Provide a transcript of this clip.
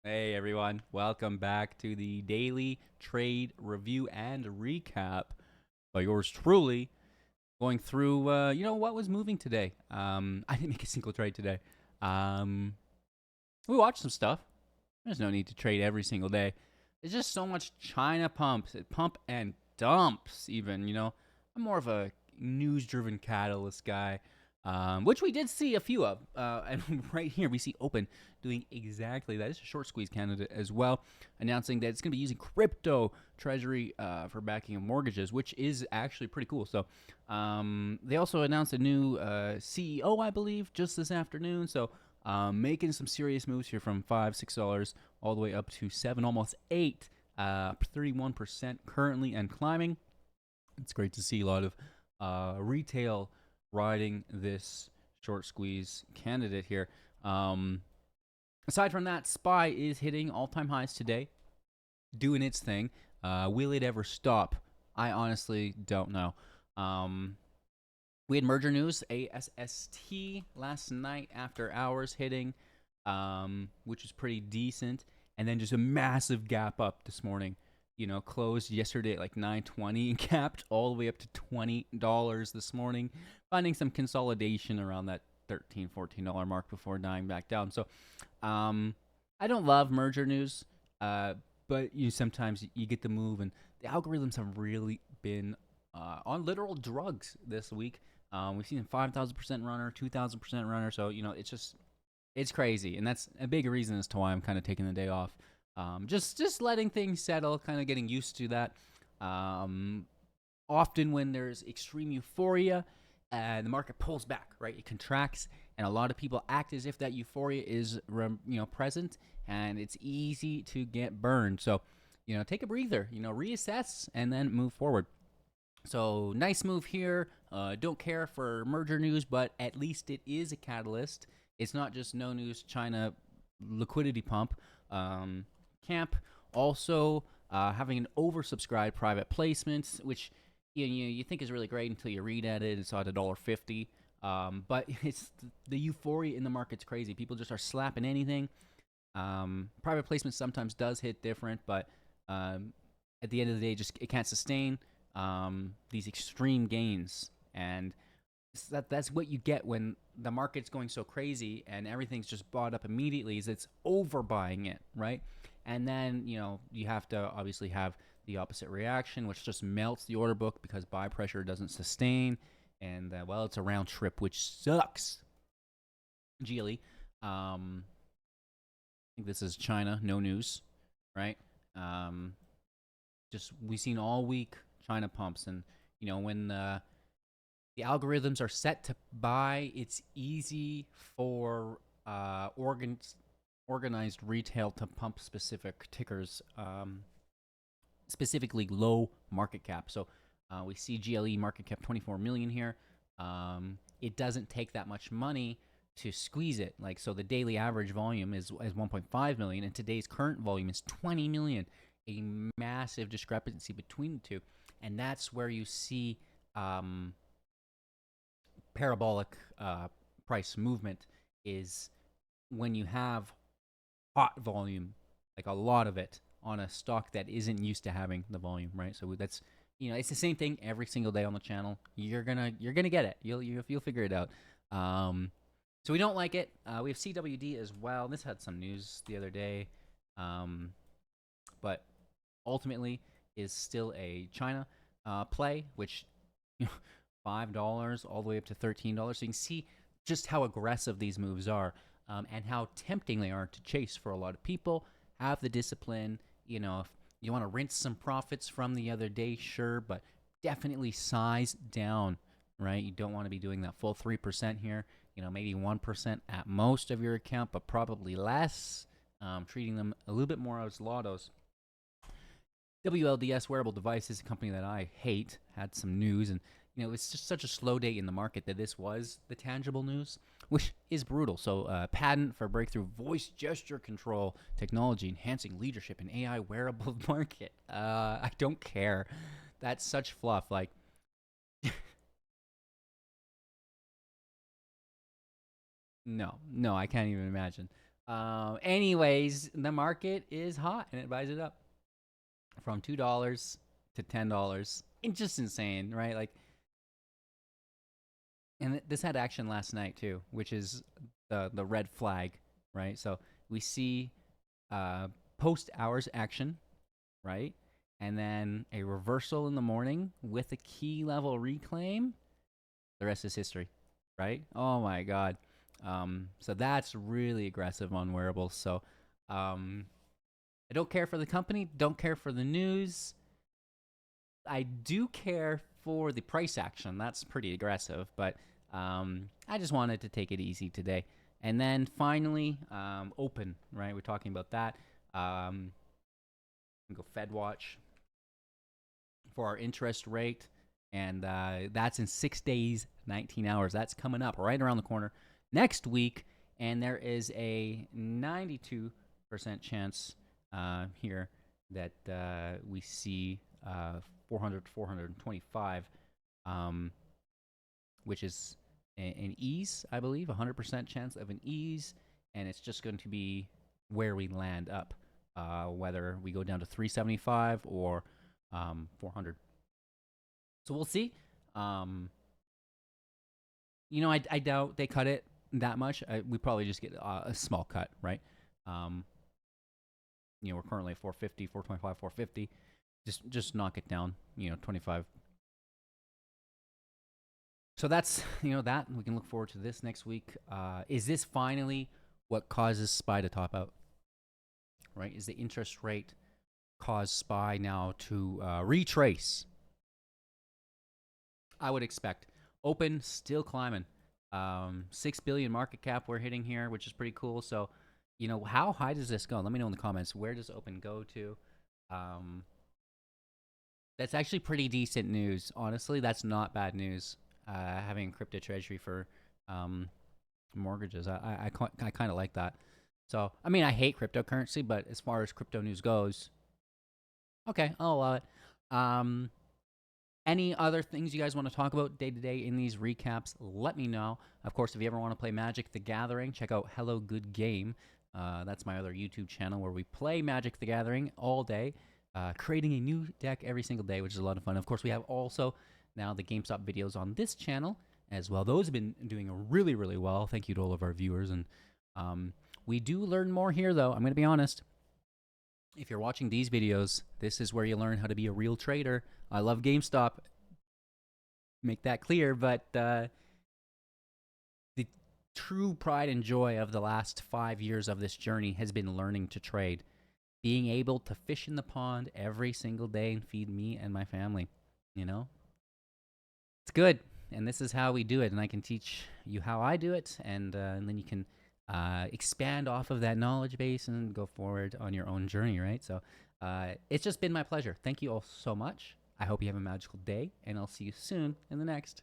Hey everyone, welcome back to the daily trade review and recap by yours truly. Going through, what was moving today. I didn't make a single trade today. Um, we watched some stuff. There's no need to trade every single day. There's just so much China pump and dumps. Even I'm more of a news-driven catalyst guy, which we did see a few of. And right here we see Open doing exactly that. It's a short squeeze candidate as well, announcing that it's going to be using crypto treasury for backing of mortgages, which is actually pretty cool. So they also announced a new CEO, I believe, just this afternoon. So making some serious moves here from $5, $6 all the way up to 7, almost 8, 31% currently and climbing. It's great to see a lot of retail riding this short squeeze candidate here. Aside from that, SPY is hitting all-time highs today, doing its thing. Will it ever stop? I honestly don't know. We had merger news, ASST last night after hours hitting, which was pretty decent, and then just a massive gap up this morning. Closed yesterday at like 9.20 and capped all the way up to $20 this morning, finding some consolidation around that $13, $14 mark before dying back down. So, I don't love merger news, but sometimes you get the move, and the algorithms have really been on literal drugs this week. We've seen a 5,000% runner, 2,000% runner. So, it's crazy. And that's a big reason as to why I'm kind of taking the day off. Just letting things settle, kind of getting used to that. Often when there's extreme euphoria, the market pulls back, right? It contracts, and a lot of people act as if that euphoria is, present, and it's easy to get burned. So, take a breather, reassess, and then move forward. So nice move here. Don't care for merger news, but at least it is a catalyst. It's not just no news China liquidity pump. Camp also having an oversubscribed private placement, which you think is really great until you read at it. It's at $1.50. But it's the euphoria in the market's crazy. People just are slapping anything. Private placement sometimes does hit different, but at the end of the day, just it can't sustain these extreme gains, and that's what you get when the market's going so crazy and everything's just bought up immediately. Is it's overbuying it, right? And then you have to obviously have the opposite reaction, which just melts the order book because buy pressure doesn't sustain, and it's a round trip, which sucks. GLE, I think this is China, no news, right? Just we've seen all week China pumps, and when the algorithms are set to buy, it's easy for organized retail to pump specific tickers, specifically low market cap. So we see GLE market cap 24 million here. It doesn't take that much money to squeeze it. So the daily average volume is 1.5 million, and today's current volume is 20 million. A massive discrepancy between the two, and that's where you see parabolic price movement, is when you have hot volume, like a lot of it, on a stock that isn't used to having the volume, right? So that's it's the same thing every single day on the channel. You're gonna get it. You'll figure it out. So we don't like it. We have CWD as well. This had some news the other day, but ultimately is still a China play, which $5 all the way up to $13. So you can see just how aggressive these moves are, and how tempting they are to chase for a lot of people. Have the discipline. If you want to rinse some profits from the other day, sure, but definitely size down, right? You don't want to be doing that full 3% here. Maybe 1% at most of your account, but probably less. Treating them a little bit more as lottos. WLDS, Wearable Devices, a company that I hate, had some news, and it's just such a slow day in the market that this was the tangible news, which is brutal. So, patent for breakthrough voice gesture control technology, enhancing leadership in AI wearable market. I don't care. That's such fluff. No, I can't even imagine. Anyways, the market is hot and it buys it up from $2 to $10. It's just insane, right? Like, and this had action last night too, which is the red flag, right? So we see uh, post hours action, right? And then a reversal in the morning with a key level reclaim. The rest is history, right? Oh my god. So that's really aggressive on wearables. So I don't care for the company, don't care for the news. I do care for the price action. That's pretty aggressive, but I just wanted to take it easy today. And then finally, open, right? We're talking about that. Go Fed Watch for our interest rate, and that's in 6 days, 19 hours. That's coming up right around the corner next week, and there is a 92% chance here that we see 400 425, which is an ease, I believe, 100% chance of an ease, and it's just going to be where we land up, whether we go down to 375 or 400. So we'll see. I doubt they cut it that much. We probably just get a small cut, right? We're currently at 450, 425, 450. Just knock it down, 25. So that's, that. We can look forward to this next week. Is this finally what causes SPY to top out? Right? Is the interest rate cause SPY now to retrace? I would expect. Open still climbing. 6 billion market cap we're hitting here, which is pretty cool. So, how high does this go? Let me know in the comments. Where does open go to? That's actually pretty decent news. Honestly, that's not bad news. Having crypto treasury for mortgages, I kind of like that. So, I mean, I hate cryptocurrency, but as far as crypto news goes, okay, I'll allow it. Any other things you guys want to talk about day to day in these recaps, let me know. Of course, if you ever want to play Magic the Gathering, check out Hello Good Game. That's my other YouTube channel where we play Magic the Gathering all day, creating a new deck every single day, which is a lot of fun. Of course, we have also now the GameStop videos on this channel as well. Those have been doing really, really well. Thank you to all of our viewers. And we do learn more here, though. I'm going to be honest. If you're watching these videos, this is where you learn how to be a real trader. I love GameStop. Make that clear, but the true pride and joy of the last 5 years of this journey has been learning to trade. Being able to fish in the pond every single day and feed me and my family. It's good. And this is how we do it. And I can teach you how I do it. And then you can expand off of that knowledge base and go forward on your own journey, right? So it's just been my pleasure. Thank you all so much. I hope you have a magical day, and I'll see you soon in the next.